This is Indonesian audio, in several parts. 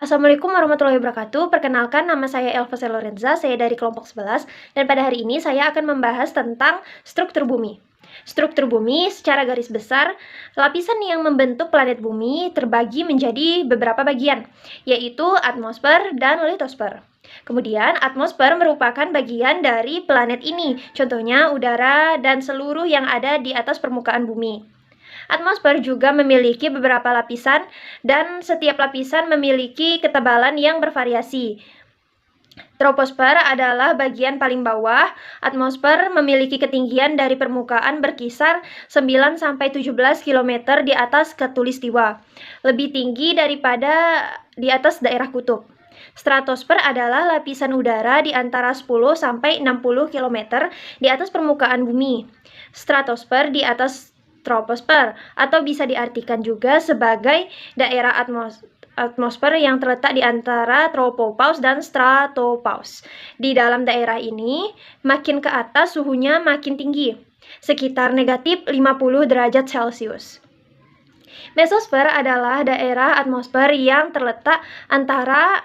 Assalamualaikum warahmatullahi wabarakatuh. Perkenalkan, nama saya Elva Lorenza, saya dari kelompok 11, dan pada hari ini saya akan membahas tentang struktur bumi. Struktur bumi secara garis besar, lapisan yang membentuk planet bumi terbagi menjadi beberapa bagian, yaitu atmosfer dan litosfer. Kemudian, atmosfer merupakan bagian dari planet ini, contohnya udara dan seluruh yang ada di atas permukaan bumi. Atmosfer juga memiliki beberapa lapisan dan setiap lapisan memiliki ketebalan yang bervariasi. Troposfer adalah bagian paling bawah. Atmosfer memiliki ketinggian dari permukaan berkisar 9–17 km di atas khatulistiwa, lebih tinggi daripada di atas daerah kutub. Stratosfer adalah lapisan udara di antara 10–60 km di atas permukaan bumi. Stratosfer di atas troposfer, atau bisa diartikan juga sebagai daerah atmosfer yang terletak di antara tropopause dan stratopause. Di dalam daerah ini, makin ke atas suhunya makin tinggi, sekitar negatif 50 derajat Celcius. Mesosfer adalah daerah atmosfer yang terletak antara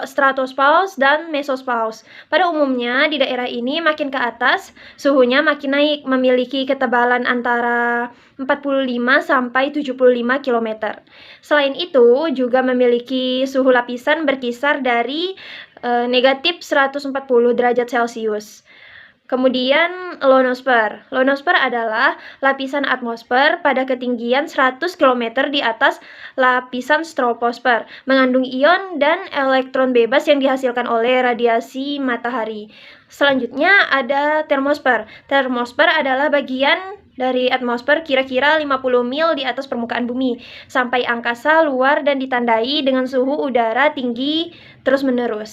stratopause dan mesopause. Pada umumnya di daerah ini makin ke atas suhunya makin naik, memiliki ketebalan antara 45–75 km. Selain itu juga memiliki suhu lapisan berkisar dari negatif 140 derajat Celcius. Kemudian ionosfer. Ionosfer adalah lapisan atmosfer pada ketinggian 100 km di atas lapisan troposfer, mengandung ion dan elektron bebas yang dihasilkan oleh radiasi matahari. Selanjutnya ada termosfer. Termosfer adalah bagian dari atmosfer kira-kira 50 mil di atas permukaan bumi sampai angkasa luar dan ditandai dengan suhu udara tinggi terus-menerus.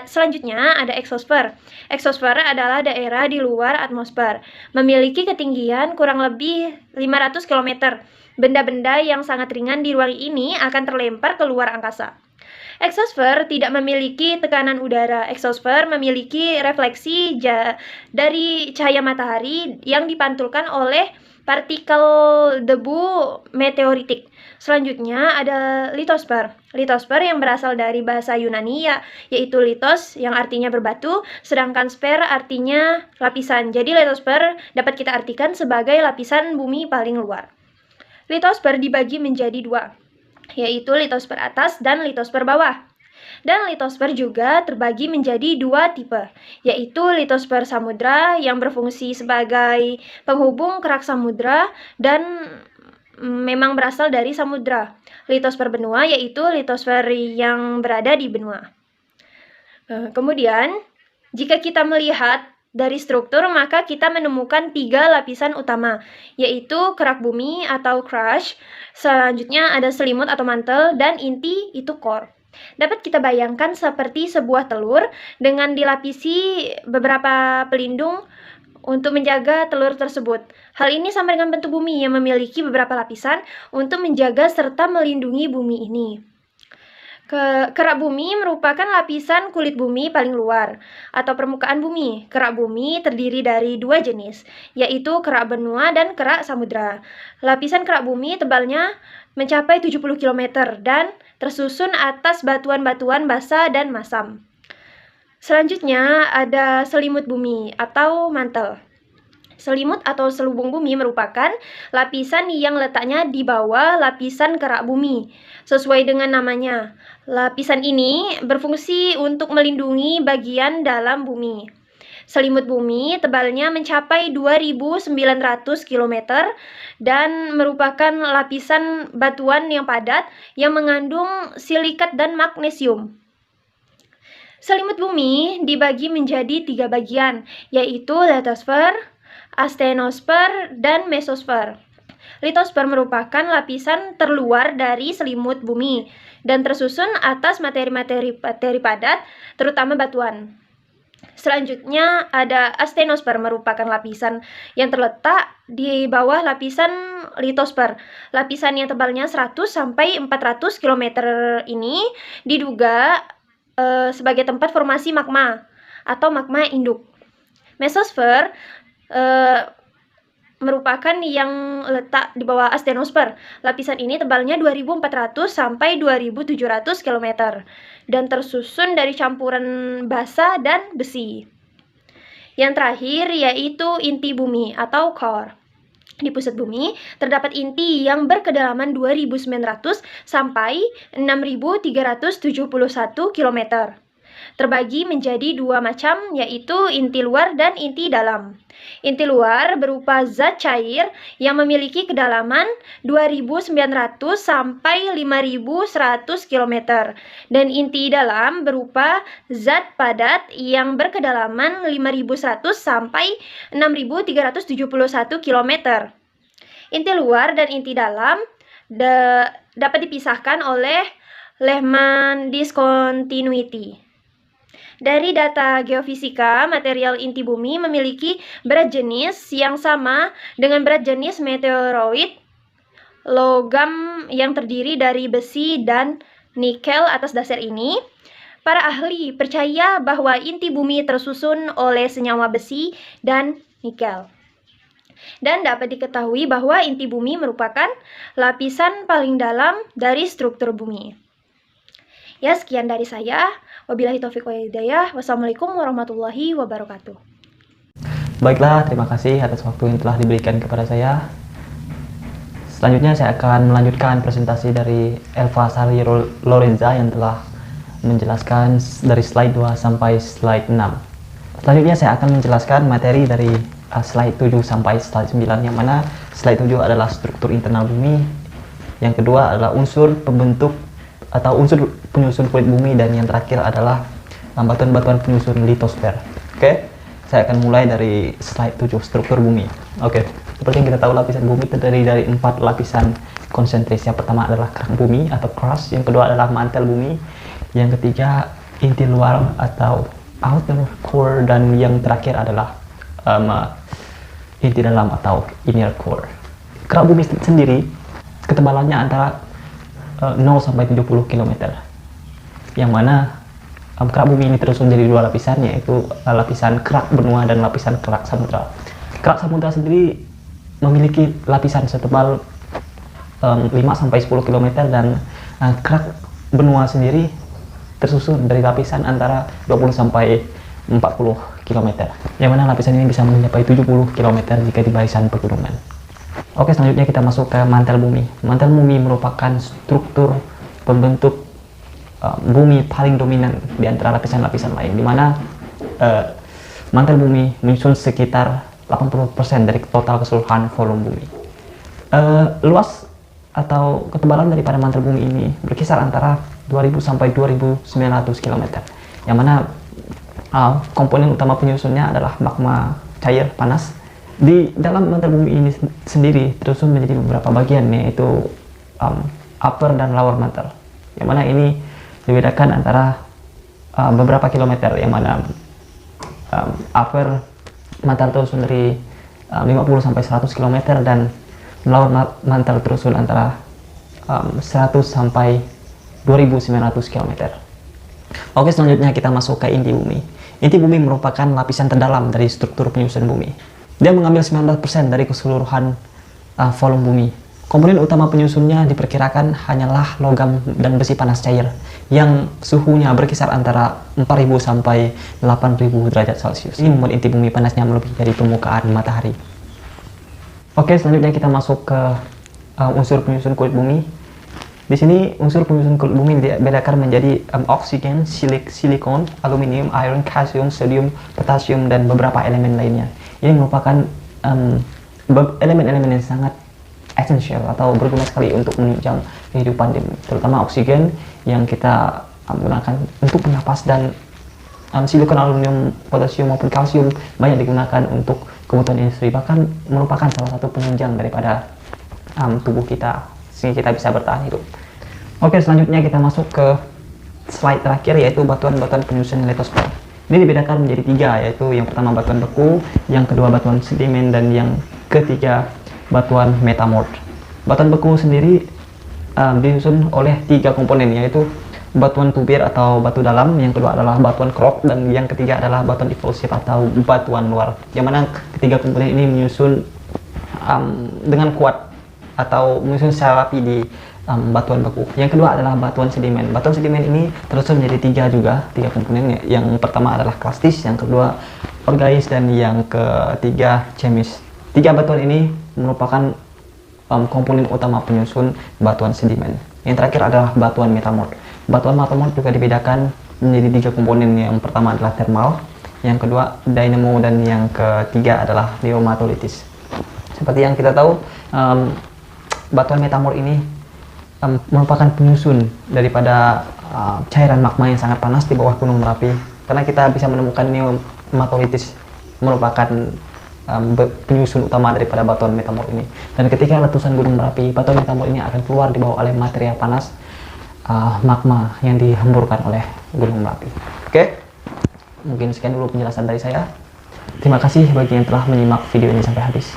Selanjutnya ada eksosfer. Eksosfer adalah daerah di luar atmosfer, memiliki ketinggian kurang lebih 500 km. Benda-benda yang sangat ringan di ruang ini akan terlempar ke luar angkasa. Eksosfer tidak memiliki tekanan udara. Eksosfer memiliki refleksi dari cahaya matahari yang dipantulkan oleh partikel debu meteoritik. Selanjutnya ada litosfer. Litosfer yang berasal dari bahasa Yunani yaitu litos yang artinya berbatu, sedangkan sfer artinya lapisan. Jadi litosfer dapat kita artikan sebagai lapisan bumi paling luar. Litosfer dibagi menjadi dua, yaitu litosfer atas dan litosfer bawah. Dan litosfer juga terbagi menjadi dua tipe, yaitu litosfer samudra yang berfungsi sebagai penghubung kerak samudra dan memang berasal dari samudra. Litosfer benua yaitu litosfer yang berada di benua. Kemudian, jika kita melihat dari struktur, maka kita menemukan 3 lapisan utama, yaitu kerak bumi atau crust, selanjutnya ada selimut atau mantel, dan inti itu core. Dapat kita bayangkan seperti sebuah telur dengan dilapisi beberapa pelindung untuk menjaga telur tersebut. Hal ini sama dengan bentuk bumi yang memiliki beberapa lapisan untuk menjaga serta melindungi bumi ini. Kerak bumi merupakan lapisan kulit bumi paling luar atau permukaan bumi. Kerak bumi terdiri dari 2 jenis, yaitu kerak benua dan kerak samudra. Lapisan kerak bumi tebalnya mencapai 70 km dan tersusun atas batuan-batuan basah dan masam. Selanjutnya ada selimut bumi atau mantel. Selimut atau selubung bumi merupakan lapisan yang letaknya di bawah lapisan kerak bumi. Sesuai dengan namanya, lapisan ini berfungsi untuk melindungi bagian dalam bumi. Selimut bumi tebalnya mencapai 2.900 km dan merupakan lapisan batuan yang padat yang mengandung silikat dan magnesium. Selimut bumi dibagi menjadi 3 bagian, yaitu litosfer, astenosfer, dan mesosfer. Litosfer merupakan lapisan terluar dari selimut bumi dan tersusun atas materi-materi padat, terutama batuan. Selanjutnya ada astenosfer, merupakan lapisan yang terletak di bawah lapisan litosfer. Lapisan yang tebalnya 100–400 km ini diduga sebagai tempat formasi magma atau magma induk. Mesosfer merupakan yang letak di bawah astenosfer. Lapisan ini tebalnya 2.400 sampai 2.700 km dan tersusun dari campuran basa dan besi. Yang terakhir yaitu inti bumi atau core. Di pusat bumi terdapat inti yang berkedalaman 2.900 sampai 6.371 km. Terbagi menjadi dua macam, yaitu inti luar dan inti dalam. Inti luar berupa zat cair yang memiliki kedalaman 2.900 sampai 5.100 km dan inti dalam berupa zat padat yang berkedalaman 5.100 sampai 6.371 km. Inti luar dan inti dalam dapat dipisahkan oleh Lehman discontinuity. Dari data geofisika, material inti bumi memiliki berat jenis yang sama dengan berat jenis meteoroid logam yang terdiri dari besi dan nikel. Atas dasar ini, para ahli percaya bahwa inti bumi tersusun oleh senyawa besi dan nikel. Dan dapat diketahui bahwa inti bumi merupakan lapisan paling dalam dari struktur bumi. Ya, sekian dari saya. Wabillahi taufiq wal hidayah. Wassalamualaikum warahmatullahi wabarakatuh. Baiklah, terima kasih atas waktu yang telah diberikan kepada saya. Selanjutnya saya akan melanjutkan presentasi dari Elva Sari Lorenza yang telah menjelaskan dari slide 2 sampai slide 6. Selanjutnya saya akan menjelaskan materi dari slide 7 sampai slide 9, yang mana slide 7 adalah struktur internal bumi, yang kedua adalah unsur pembentuk atau unsur penyusun kulit bumi, dan yang terakhir adalah batuan-batuan penyusun litosfer. Oke, saya akan mulai dari slide 7, struktur bumi. Oke, seperti yang kita tahu, lapisan bumi terdiri dari 4 lapisan konsentris. Yang pertama adalah kerak bumi atau crust, yang kedua adalah mantel bumi, yang ketiga inti luar atau outer core, dan yang terakhir adalah inti dalam atau inner core. Kerak bumi sendiri ketebalannya antara 0 sampai 70 km, yang mana kerak bumi ini tersusun dari dua lapisan, yaitu lapisan kerak benua dan lapisan kerak samudra. Kerak samudra sendiri memiliki lapisan setebal 5 sampai 10 km, dan kerak benua sendiri tersusun dari lapisan antara 20 sampai 40 km, yang mana lapisan ini bisa mencapai 70 km jika di barisan pegunungan. Oke, selanjutnya kita masuk ke mantel bumi. Mantel bumi merupakan struktur pembentuk bumi paling dominan di antara lapisan-lapisan lain, di mana mantel bumi menyusun sekitar 80% dari total keseluruhan volume bumi. Luas atau ketebalan daripada mantel bumi ini berkisar antara 2000 sampai 2900 km, yang mana komponen utama penyusunnya adalah magma cair panas. Di dalam mantel bumi ini sendiri tersusun menjadi beberapa bagian, yaitu upper dan lower mantle, yang mana ini dibedakan antara beberapa kilometer, yang mana upper mantle tersusun dari 50 sampai 100 km dan lower mantle tersusun antara 100 sampai 2900 km. Oke, selanjutnya kita masuk ke inti bumi. Inti bumi merupakan lapisan terdalam dari struktur penyusun bumi. Dia mengambil 19% dari keseluruhan volume bumi. Komponen utama penyusunnya diperkirakan hanyalah logam dan besi panas cair yang suhunya berkisar antara 4000 sampai 8000 derajat Celcius. Ini membuat inti bumi panasnya melebihi dari permukaan matahari. Oke, selanjutnya kita masuk ke unsur penyusun kulit bumi. Di sini unsur penyusun kulit bumi dibedakan menjadi oksigen, silikon, aluminium, iron, kalsium, sodium, potasium, dan beberapa elemen lainnya. Ini merupakan elemen-elemen yang sangat esensial atau berguna sekali untuk menunjang kehidupan di bumi, terutama oksigen yang kita gunakan untuk bernapas, dan silikon, aluminium, potasium maupun kalsium banyak digunakan untuk kebutuhan industri, bahkan merupakan salah satu penunjang daripada tubuh kita sehingga kita bisa bertahan hidup. Oke, selanjutnya kita masuk ke slide terakhir, yaitu batuan-batuan penyusun litosfer. Ini dibedakan menjadi 3, yaitu yang pertama batuan beku, yang kedua batuan sedimen, dan yang ketiga batuan metamorf. Batuan beku sendiri disusun oleh 3 komponen, yaitu batuan tubir atau batu dalam, yang kedua adalah batuan krok, dan yang ketiga adalah batuan evulsif atau batuan luar, yang mana ketiga komponen ini menyusun dengan kuat atau menyusun secara rapi di batuan beku. Yang kedua adalah batuan sedimen. Batuan sedimen ini tersusun menjadi tiga komponen. Yang pertama adalah klastis, yang kedua organis, dan yang ketiga chemis. Tiga batuan ini merupakan komponen utama penyusun batuan sedimen. Yang terakhir adalah batuan metamorf. Batuan metamorf juga dibedakan menjadi tiga komponen. Yang pertama adalah thermal, yang kedua dynamo, dan yang ketiga adalah neomatolitis. Seperti yang kita tahu, batuan metamorf ini merupakan penyusun daripada cairan magma yang sangat panas di bawah Gunung Merapi. Karena kita bisa menemukan neomatolitis merupakan penyusun utama daripada batuan metamorf ini. Dan ketika letusan Gunung Merapi, batuan metamorf ini akan keluar dibawa oleh material panas magma yang dihemburkan oleh Gunung Merapi. Oke, mungkin sekian dulu penjelasan dari saya. Terima kasih bagi yang telah menyimak video ini sampai habis.